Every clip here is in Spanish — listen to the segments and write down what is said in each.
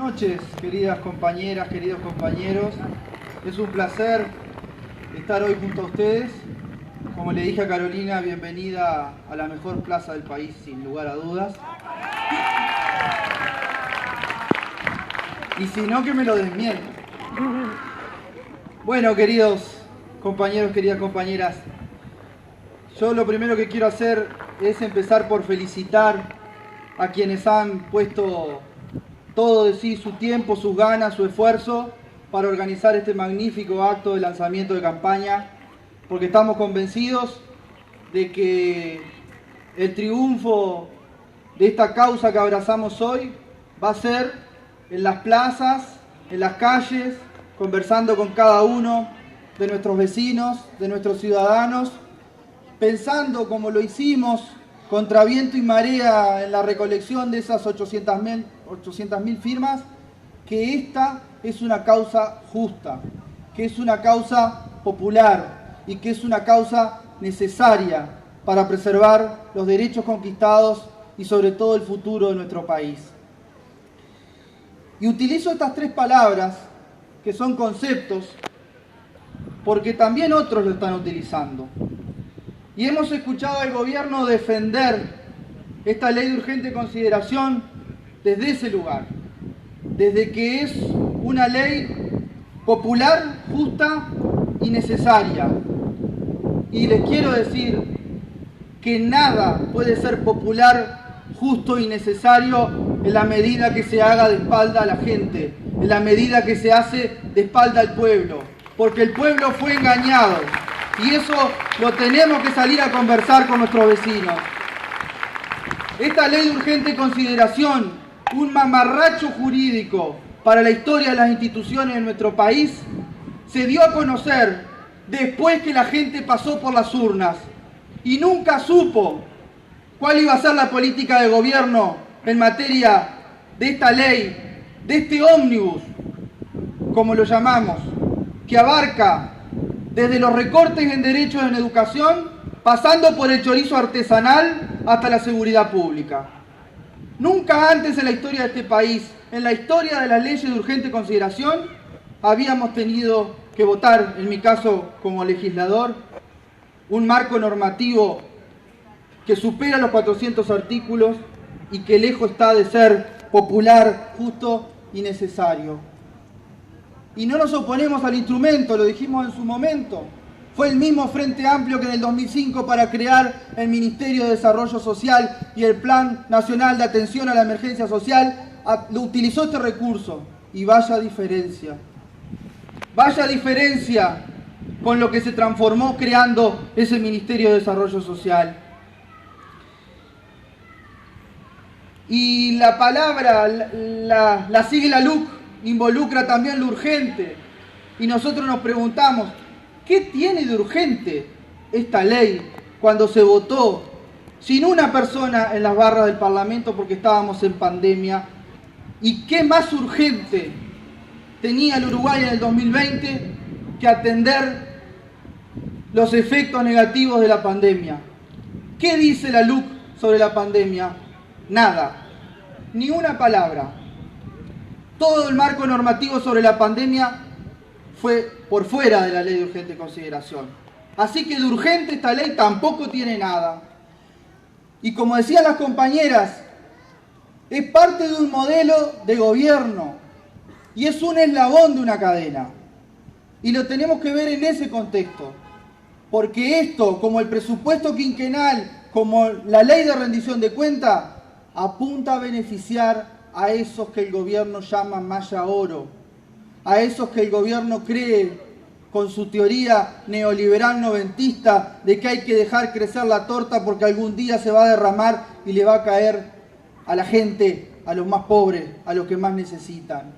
noches, queridas compañeras, queridos compañeros. Es un placer estar hoy junto a ustedes. Como le dije a Carolina, bienvenida a la mejor plaza del país, sin lugar a dudas. Y si no, que me lo desmienta. Bueno, queridos compañeros, queridas compañeras, yo lo primero que quiero hacer es empezar por felicitar a quienes han puesto todo de sí, su tiempo, sus ganas, su esfuerzo para organizar este magnífico acto de lanzamiento de campaña, porque estamos convencidos de que el triunfo de esta causa que abrazamos hoy va a ser en las plazas, en las calles, conversando con cada uno de nuestros vecinos, de nuestros ciudadanos, pensando como lo hicimos contra viento y marea en la recolección de esas 800.000 firmas, que esta es una causa justa, que es una causa popular y que es una causa necesaria para preservar los derechos conquistados y sobre todo el futuro de nuestro país. Y utilizo estas tres palabras, que son conceptos, porque también otros lo están utilizando. Y hemos escuchado al gobierno defender esta ley de urgente consideración desde ese lugar, desde que es una ley popular, justa y necesaria. Y les quiero decir que nada puede ser popular, justo y necesario en la medida que se haga de espalda a la gente, en la medida que se hace de espalda al pueblo, porque el pueblo fue engañado. Y eso lo tenemos que salir a conversar con nuestros vecinos. Esta ley de urgente consideración, un mamarracho jurídico para la historia de las instituciones de nuestro país, se dio a conocer después que la gente pasó por las urnas y nunca supo cuál iba a ser la política de gobierno en materia de esta ley, de este ómnibus, como lo llamamos, que abarca desde los recortes en derechos en educación, pasando por el chorizo artesanal hasta la seguridad pública. Nunca antes en la historia de este país, en la historia de las leyes de urgente consideración, habíamos tenido que votar, en mi caso como legislador, un marco normativo que supera los 400 artículos y que lejos está de ser popular, justo y necesario. Y no nos oponemos al instrumento, lo dijimos en su momento. Fue el mismo Frente Amplio que en el 2005 para crear el Ministerio de Desarrollo Social y el Plan Nacional de Atención a la Emergencia Social, lo utilizó este recurso. Y vaya diferencia con lo que se transformó creando ese Ministerio de Desarrollo Social. Y la palabra, la sigla LUC, involucra también lo urgente. Y nosotros nos preguntamos, ¿qué tiene de urgente esta ley cuando se votó sin una persona en las barras del Parlamento porque estábamos en pandemia? ¿Y qué más urgente tenía el Uruguay en el 2020 que atender los efectos negativos de la pandemia? ¿Qué dice la LUC sobre la pandemia? Nada, ni una palabra. Todo el marco normativo sobre la pandemia fue por fuera de la ley de urgente consideración. Así que de urgente esta ley tampoco tiene nada. Y como decían las compañeras, es parte de un modelo de gobierno y es un eslabón de una cadena. Y lo tenemos que ver en ese contexto. Porque esto, como el presupuesto quinquenal, como la ley de rendición de cuentas, apunta a beneficiar a esos que el gobierno llama malla oro, a esos que el gobierno cree con su teoría neoliberal noventista de que hay que dejar crecer la torta porque algún día se va a derramar y le va a caer a la gente, a los más pobres, a los que más necesitan.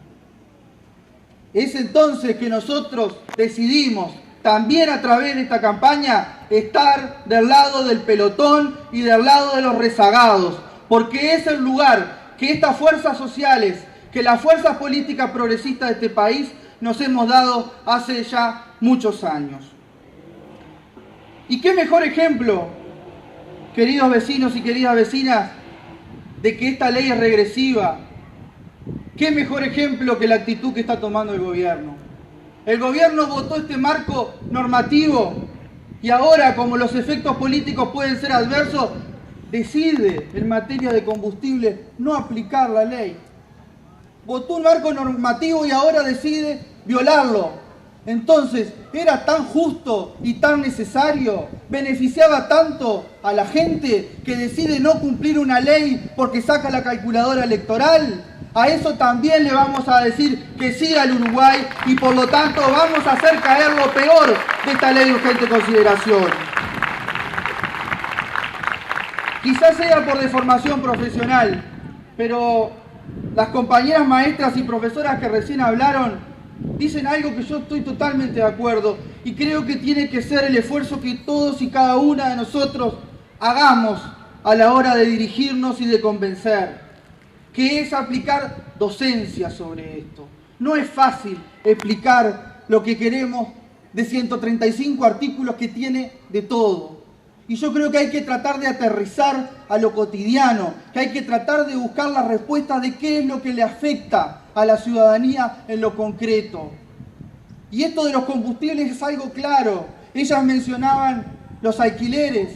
Es entonces que nosotros decidimos, también a través de esta campaña, estar del lado del pelotón y del lado de los rezagados, porque es el lugar que estas fuerzas sociales, que las fuerzas políticas progresistas de este país nos hemos dado hace ya muchos años. ¿Y qué mejor ejemplo, queridos vecinos y queridas vecinas, de que esta ley es regresiva, ¿Qué mejor ejemplo que la actitud que está tomando el gobierno? El gobierno votó este marco normativo y ahora, como los efectos políticos pueden ser adversos, decide en materia de combustible no aplicar la ley. Votó un marco normativo y ahora decide violarlo. Entonces, ¿era tan justo y tan necesario? ¿Beneficiaba tanto a la gente que decide no cumplir una ley porque saca la calculadora electoral? A eso también le vamos a decir que sí al Uruguay y por lo tanto vamos a hacer caer lo peor de esta ley de urgente consideración. Quizás sea por deformación profesional, pero las compañeras maestras y profesoras que recién hablaron dicen algo que yo estoy totalmente de acuerdo y creo que tiene que ser el esfuerzo que todos y cada una de nosotros hagamos a la hora de dirigirnos y de convencer, que es aplicar docencia sobre esto. No es fácil explicar lo que queremos de 135 artículos que tiene de todo. Y yo creo que hay que tratar de aterrizar a lo cotidiano, que hay que tratar de buscar la respuesta de qué es lo que le afecta a la ciudadanía en lo concreto. Y esto de los combustibles es algo claro. Ellas mencionaban los alquileres,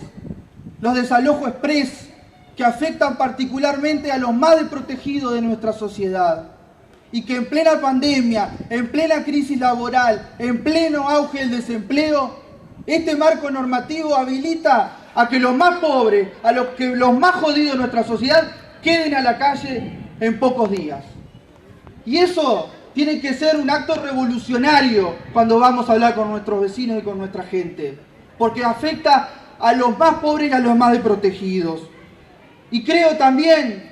los desalojos express, que afectan particularmente a los más desprotegidos de nuestra sociedad. Y que en plena pandemia, en plena crisis laboral, en pleno auge del desempleo, este marco normativo habilita a que los más pobres, a los más jodidos de nuestra sociedad, queden a la calle en pocos días. Y eso tiene que ser un acto revolucionario cuando vamos a hablar con nuestros vecinos y con nuestra gente, porque afecta a los más pobres y a los más desprotegidos. Y creo también,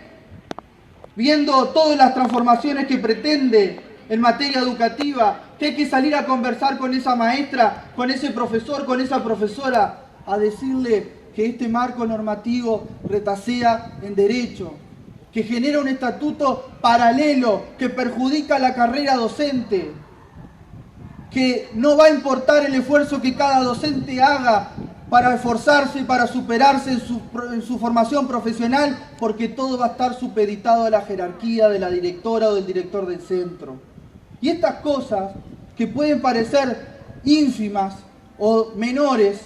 viendo todas las transformaciones que pretende en materia educativa, que hay que salir a conversar con esa maestra, con ese profesor, con esa profesora, a decirle que este marco normativo retasea en derecho, que genera un estatuto paralelo que perjudica la carrera docente, que no va a importar el esfuerzo que cada docente haga para esforzarse, para superarse en su formación profesional, porque todo va a estar supeditado a la jerarquía de la directora o del director del centro. Y estas cosas, que pueden parecer ínfimas o menores,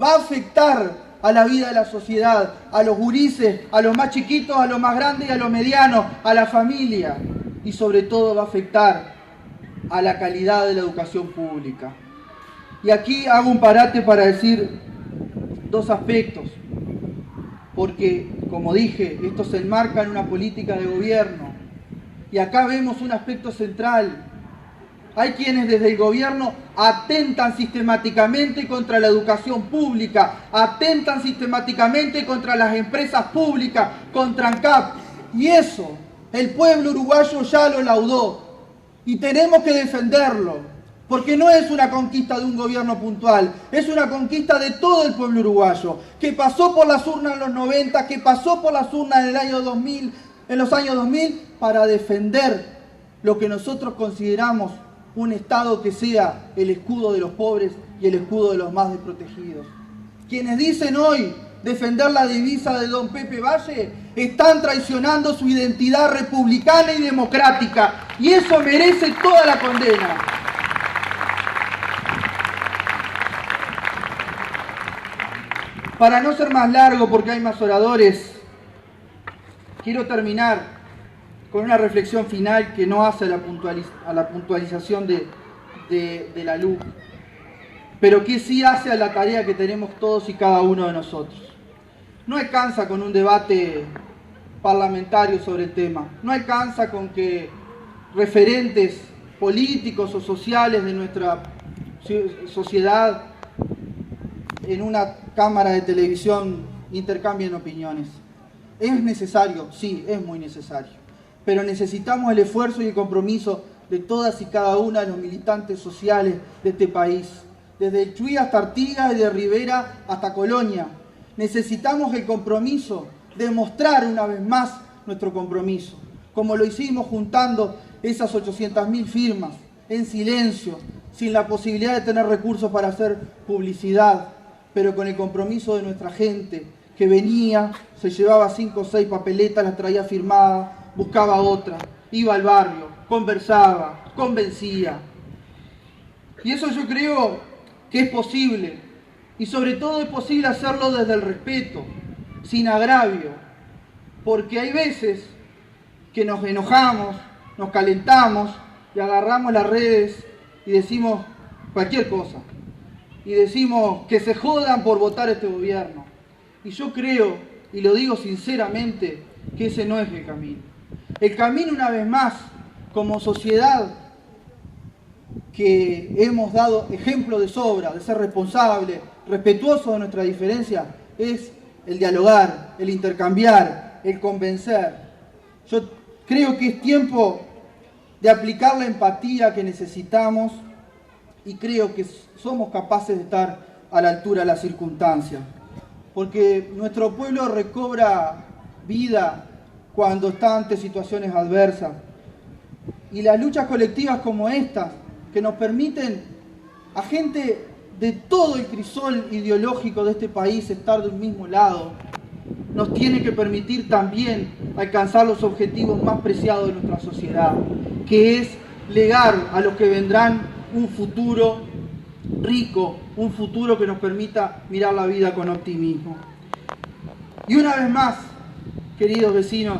va a afectar a la vida de la sociedad, a los gurises, a los más chiquitos, a los más grandes y a los medianos, a la familia. Y sobre todo va a afectar a la calidad de la educación pública. Y aquí hago un parate para decir dos aspectos, porque, como dije, esto se enmarca en una política de gobierno. Y acá vemos un aspecto central. Hay quienes desde el gobierno atentan sistemáticamente contra la educación pública, atentan sistemáticamente contra las empresas públicas, contra ANCAP. Y eso, el pueblo uruguayo ya lo laudó. Y tenemos que defenderlo. Porque no es una conquista de un gobierno puntual, es una conquista de todo el pueblo uruguayo, que pasó por las urnas en los 90, que pasó por las urnas en el año 2000, en los años 2000, para defender lo que nosotros consideramos un Estado que sea el escudo de los pobres y el escudo de los más desprotegidos. Quienes dicen hoy defender la divisa de don Pepe Valle están traicionando su identidad republicana y democrática, y eso merece toda la condena. Para no ser más largo, porque hay más oradores, quiero terminar con una reflexión final que no hace a la puntualización de la luz, pero que sí hace a la tarea que tenemos todos y cada uno de nosotros. No alcanza con un debate parlamentario sobre el tema, no alcanza con que referentes políticos o sociales de nuestra sociedad en una cámara de televisión intercambien opiniones. ¿Es necesario? Sí, es muy necesario. Pero necesitamos el esfuerzo y el compromiso de todas y cada una de los militantes sociales de este país, desde el Chuy hasta Artigas y de Rivera hasta Colonia. Necesitamos el compromiso de mostrar una vez más nuestro compromiso, como lo hicimos juntando esas 800.000 firmas, en silencio, sin la posibilidad de tener recursos para hacer publicidad, pero con el compromiso de nuestra gente, que venía, se llevaba 5 o 6 papeletas, las traía firmadas, buscaba otra. iba al barrio, conversaba, convencía. Y eso yo creo que es posible. Y sobre todo es posible hacerlo desde el respeto, sin agravio. Porque hay veces que nos enojamos, nos calentamos y agarramos las redes y decimos cualquier cosa. Y decimos que se jodan por votar este gobierno. Y yo creo, y lo digo sinceramente, que ese no es el camino. El camino, una vez más, como sociedad que hemos dado ejemplo de sobra, de ser responsable, respetuoso de nuestra diferencia, es el dialogar, el intercambiar, el convencer. Yo creo que es tiempo de aplicar la empatía que necesitamos y creo que somos capaces de estar a la altura de las circunstancias. Porque nuestro pueblo recobra vida cuando está ante situaciones adversas. Y las luchas colectivas como estas, que nos permiten a gente de todo el crisol ideológico de este país estar de un mismo lado, nos tiene que permitir también alcanzar los objetivos más preciados de nuestra sociedad, que es legar a los que vendrán un futuro rico, un futuro que nos permita mirar la vida con optimismo. Y una vez más, queridos vecinos,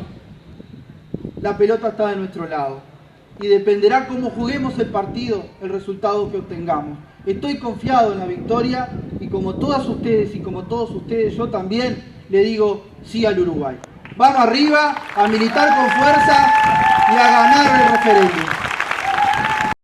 la pelota está de nuestro lado y dependerá cómo juguemos el partido, el resultado que obtengamos. Estoy confiado en la victoria y como todas ustedes y como todos ustedes, yo también le digo sí al Uruguay. Vamos arriba, a militar con fuerza y a ganar el referéndum.